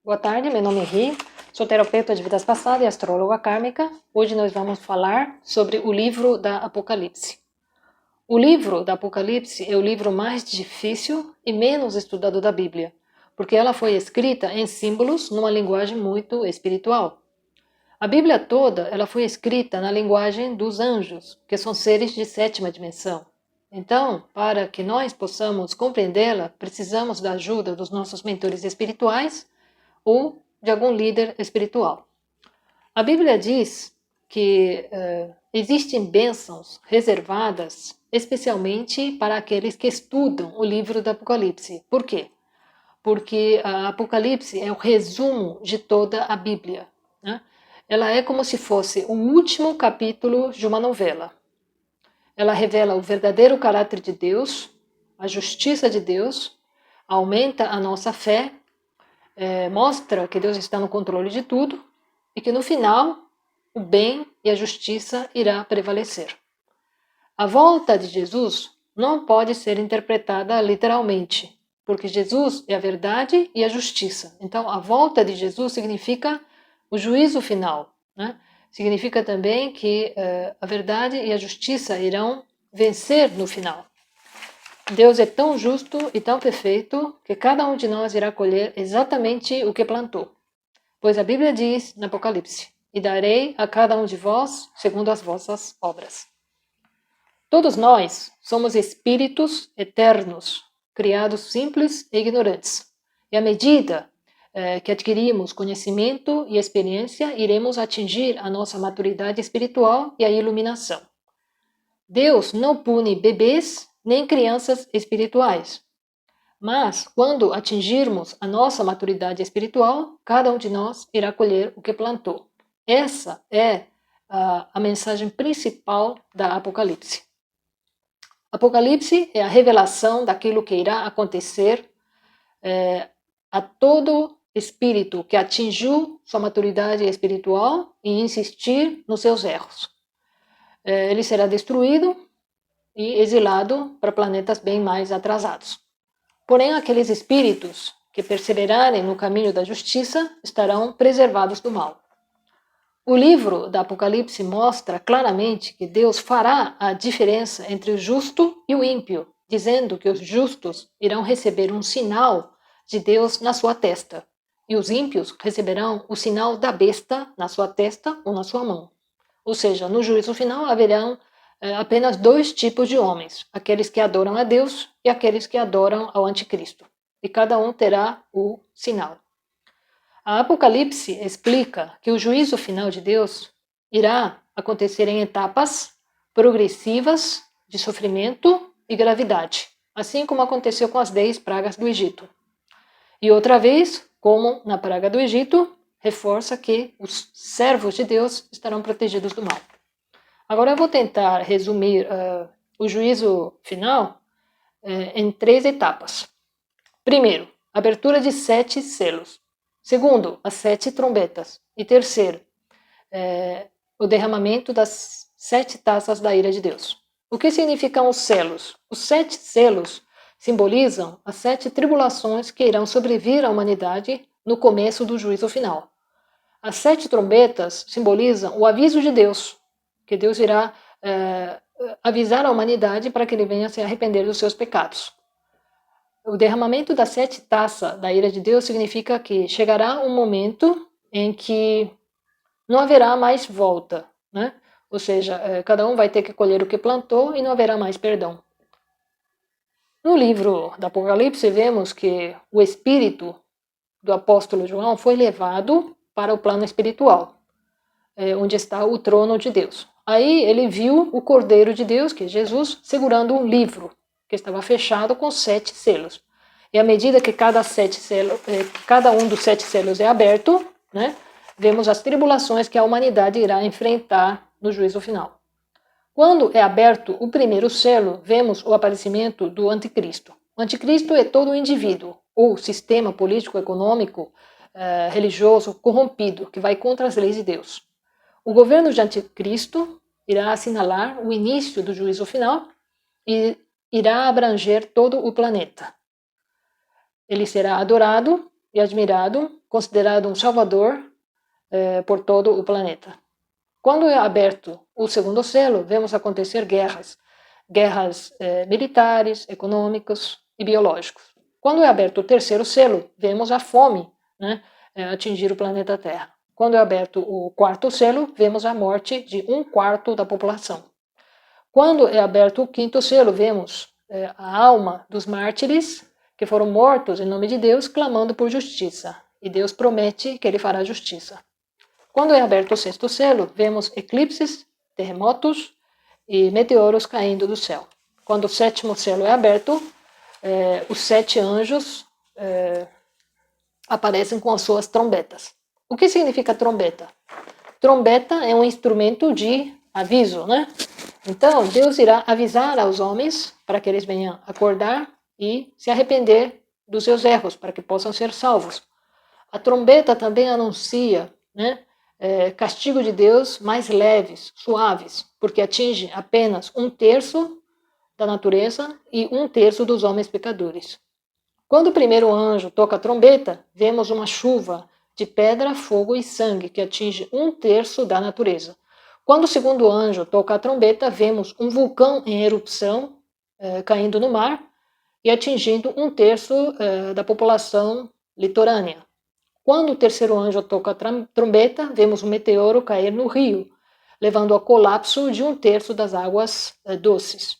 Boa tarde, meu nome é Ri, sou terapeuta de vidas passadas e astróloga kármica. Hoje nós vamos falar sobre o livro da Apocalipse. O livro da Apocalipse é o livro mais difícil e menos estudado da Bíblia, porque ela foi escrita em símbolos numa linguagem muito espiritual. A Bíblia toda ela foi escrita na linguagem dos anjos, que são seres de sétima dimensão. Então, para que nós possamos compreendê-la, precisamos da ajuda dos nossos mentores espirituais ou de algum líder espiritual. A Bíblia diz que existem bênçãos reservadas especialmente para aqueles que estudam o livro do Apocalipse. Por quê? Porque a Apocalipse é o resumo de toda a Bíblia, né? Ela é como se fosse o último capítulo de uma novela. Ela revela o verdadeiro caráter de Deus, a justiça de Deus, aumenta a nossa fé, mostra que Deus está no controle de tudo e que no final o bem e a justiça irá prevalecer. A volta de Jesus não pode ser interpretada literalmente, porque Jesus é a verdade e a justiça. Então, a volta de Jesus significa o juízo final, né? Significa também que a verdade e a justiça irão vencer no final. Deus é tão justo e tão perfeito que cada um de nós irá colher exatamente o que plantou. Pois a Bíblia diz no Apocalipse: e darei a cada um de vós segundo as vossas obras. Todos nós somos espíritos eternos, criados simples e ignorantes. E à medida que adquirimos conhecimento e experiência, iremos atingir a nossa maturidade espiritual e a iluminação. Deus não pune bebês nem crianças espirituais. Mas, quando atingirmos a nossa maturidade espiritual, cada um de nós irá colher o que plantou. Essa é a mensagem principal da Apocalipse. Apocalipse é a revelação daquilo que irá acontecer a todo espírito que atingiu sua maturidade espiritual e insistir nos seus erros. Ele será destruído e exilado para planetas bem mais atrasados. Porém, aqueles espíritos que perseverarem no caminho da justiça estarão preservados do mal. O livro da Apocalipse mostra claramente que Deus fará a diferença entre o justo e o ímpio, dizendo que os justos irão receber um sinal de Deus na sua testa, e os ímpios receberão o sinal da besta na sua testa ou na sua mão. Ou seja, no juízo final haverão apenas dois tipos de homens, aqueles que adoram a Deus e aqueles que adoram ao anticristo. E cada um terá o sinal. A Apocalipse explica que o juízo final de Deus irá acontecer em etapas progressivas de sofrimento e gravidade, assim como aconteceu com as 10 pragas do Egito. E outra vez, como na praga do Egito, reforça que os servos de Deus estarão protegidos do mal. Agora eu vou tentar resumir o juízo final em 3 etapas. Primeiro, abertura de 7 selos. Segundo, as 7 trombetas. E terceiro, o derramamento das 7 taças da ira de Deus. O que significam os selos? Os 7 selos simbolizam as 7 tribulações que irão sobrevir à humanidade no começo do juízo final. As 7 trombetas simbolizam o aviso de Deus, que Deus irá avisar a humanidade para que ele venha se arrepender dos seus pecados. O derramamento das 7 taças da ira de Deus significa que chegará um momento em que não haverá mais volta, né? Ou seja, cada um vai ter que colher o que plantou e não haverá mais perdão. No livro do Apocalipse vemos que o espírito do apóstolo João foi levado para o plano espiritual, onde está o trono de Deus. Aí ele viu o Cordeiro de Deus, que é Jesus, segurando um livro que estava fechado com 7 selos. E à medida que cada um dos 7 selos é aberto, né, vemos as tribulações que a humanidade irá enfrentar no juízo final. Quando é aberto o primeiro selo, vemos o aparecimento do anticristo. O anticristo é todo indivíduo ou sistema político-econômico, religioso corrompido, que vai contra as leis de Deus. O governo de anticristo irá assinalar o início do juízo final e irá abranger todo o planeta. Ele será adorado e admirado, considerado um salvador por todo o planeta. Quando é aberto o segundo selo, vemos acontecer guerras militares, econômicas e biológicas. Quando é aberto o terceiro selo, vemos a fome, né, atingir o planeta Terra. Quando é aberto o quarto selo, vemos a morte de 1/4 da população. Quando é aberto o quinto selo, vemos a alma dos mártires que foram mortos em nome de Deus, clamando por justiça. E Deus promete que ele fará justiça. Quando é aberto o sexto selo, vemos eclipses, terremotos e meteoros caindo do céu. Quando o sétimo selo é aberto, os 7 anjos aparecem com as suas trombetas. O que significa trombeta? Trombeta é um instrumento de aviso, né? Então, Deus irá avisar aos homens para que eles venham acordar e se arrepender dos seus erros, para que possam ser salvos. A trombeta também anuncia, né, castigo de Deus mais leves, suaves, porque atinge apenas 1/3 da natureza e 1/3 dos homens pecadores. Quando o primeiro anjo toca a trombeta, vemos uma chuva de pedra, fogo e sangue que atinge 1/3 da natureza. Quando o segundo anjo toca a trombeta, vemos um vulcão em erupção caindo no mar e atingindo 1/3 da população litorânea. Quando o terceiro anjo toca a trombeta, vemos um meteoro cair no rio, levando ao colapso de 1/3 das águas doces.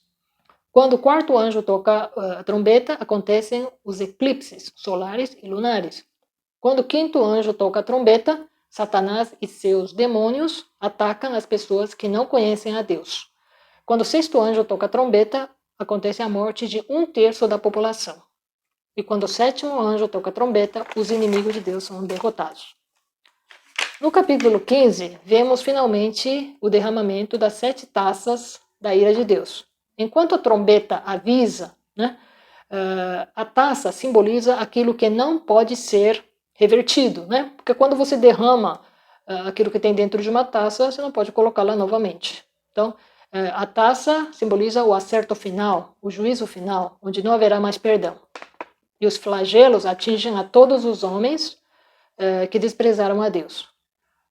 Quando o quarto anjo toca a trombeta, acontecem os eclipses solares e lunares. Quando o quinto anjo toca a trombeta, Satanás e seus demônios atacam as pessoas que não conhecem a Deus. Quando o sexto anjo toca a trombeta, acontece a morte de 1/3 da população. E quando o sétimo anjo toca a trombeta, os inimigos de Deus são derrotados. No capítulo 15, vemos finalmente o derramamento das 7 taças da ira de Deus. Enquanto a trombeta avisa, né, a taça simboliza aquilo que não pode ser revertido, né? Porque quando você derrama aquilo que tem dentro de uma taça, você não pode colocá-la novamente. Então, a taça simboliza o acerto final, o juízo final, onde não haverá mais perdão. E os flagelos atingem a todos os homens que desprezaram a Deus.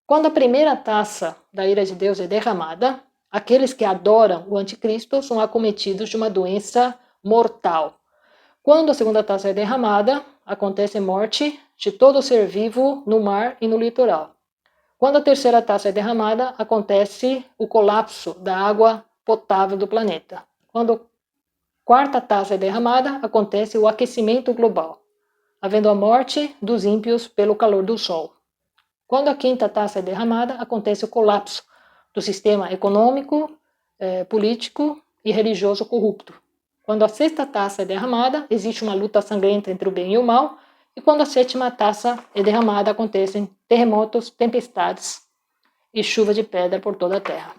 Quando a primeira taça da ira de Deus é derramada, aqueles que adoram o anticristo são acometidos de uma doença mortal. Quando a segunda taça é derramada, acontece morte de todo ser vivo no mar e no litoral. Quando a terceira taça é derramada, acontece o colapso da água potável do planeta. Quando a quarta taça é derramada, acontece o aquecimento global, havendo a morte dos ímpios pelo calor do sol. Quando a quinta taça é derramada, acontece o colapso do sistema econômico, político e religioso corrupto. Quando a sexta taça é derramada, existe uma luta sangrenta entre o bem e o mal, e quando a sétima taça é derramada, acontecem terremotos, tempestades e chuva de pedra por toda a terra.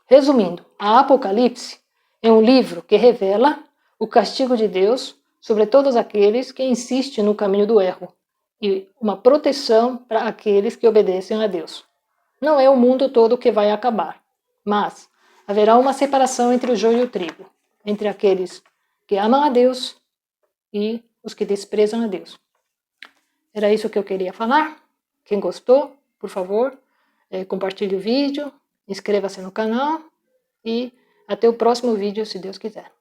Resumindo, a Apocalipse é um livro que revela o castigo de Deus sobre todos aqueles que insistem no caminho do erro e uma proteção para aqueles que obedecem a Deus. Não é o mundo todo que vai acabar, mas haverá uma separação entre o joio e o trigo, entre aqueles que amam a Deus e os que desprezam a Deus. Era isso que eu queria falar. Quem gostou, por favor, compartilhe o vídeo, inscreva-se no canal e até o próximo vídeo, se Deus quiser.